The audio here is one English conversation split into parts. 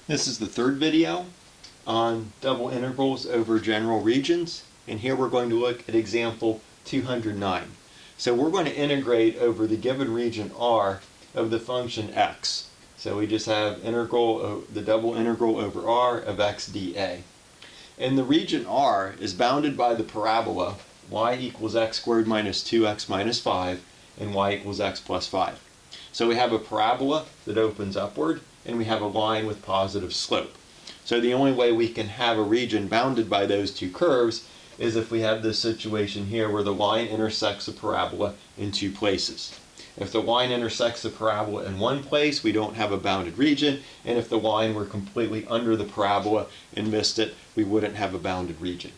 This is the third video on double integrals over general regions, and here we're going to look at example 209. So we're going to integrate over the given region R of the function x. So we just have the double integral over R of x dA. And the region R is bounded by the parabola y equals x squared minus 2x minus 5 and y equals x plus 5. So we have a parabola that opens upward, and we have a line with positive slope. So the only way we can have a region bounded by those two curves is if we have this situation here where the line intersects the parabola in two places. If the line intersects the parabola in one place, we don't have a bounded region, and if the line were completely under the parabola and missed it, we wouldn't have a bounded region.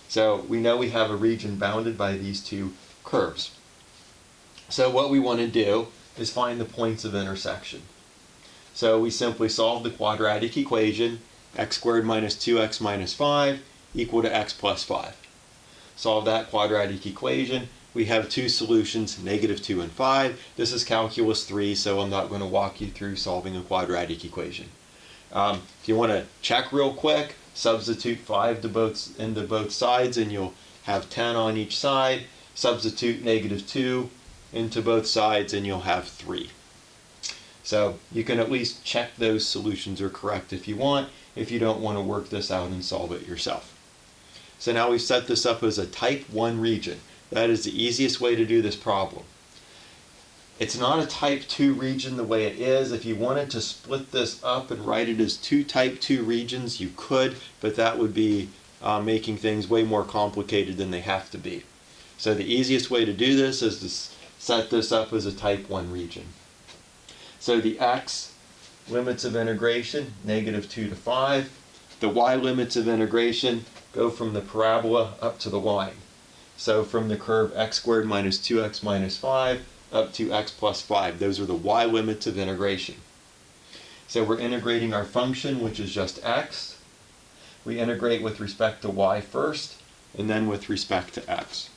So we know we have a region bounded by these two curves. So what we want to do is find the points of intersection. So we simply solve the quadratic equation, x squared minus 2x minus 5 equal to x plus 5. Solve that quadratic equation. We have two solutions, -2 and 5. This is calculus 3, so I'm not going to walk you through solving a quadratic equation. If you want to check real quick, substitute 5 into both sides and you'll have 10 on each side. Substitute -2 into both sides and you'll have 3. So you can at least check those solutions are correct if you want, if you don't want to work this out and solve it yourself. So now we've set this up as a type 1 region. That is the easiest way to do this problem. It's not a type 2 region the way it is. If you wanted to split this up and write it as two type 2 regions, you could, but that would be making things way more complicated than they have to be. So the easiest way to do this is to set this up as a type 1 region. So the x limits of integration, -2 to 5. The y limits of integration go from the parabola up to the line. So from the curve x squared minus 2x minus 5 up to x plus 5. Those are the y limits of integration. So we're integrating our function, which is just x. We integrate with respect to y first, and then with respect to x.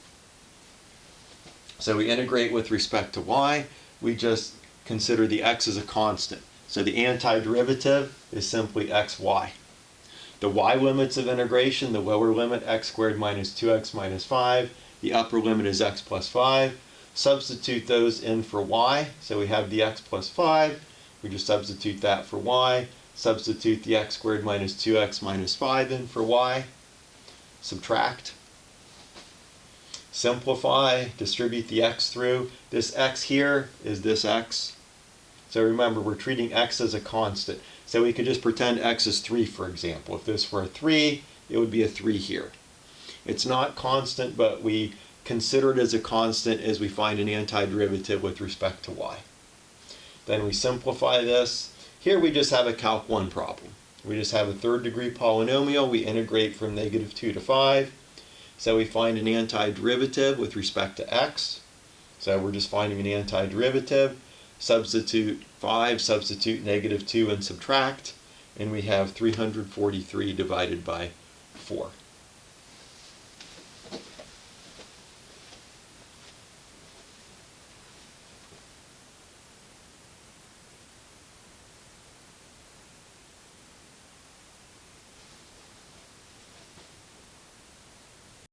So we integrate with respect to y. We just consider the x as a constant. So the antiderivative is simply xy. The y limits of integration, the lower limit x squared minus 2x minus 5. The upper limit is x plus 5. Substitute those in for y. So we have the x plus 5. We just substitute that for y. Substitute the x squared minus 2x minus 5 in for y. Subtract. Simplify, distribute the x through. This x here is this x. So remember, we're treating x as a constant. So we could just pretend x is 3, for example. If this were a 3, it would be a 3 here. It's not constant, but we consider it as a constant as we find an antiderivative with respect to y. Then we simplify this. Here we just have a Calc 1 problem. We just have a third degree polynomial. We integrate from -2 to 5. So we find an antiderivative with respect to x. So we're just finding an antiderivative. Substitute 5, substitute -2 and subtract, and we have 343 divided by 4.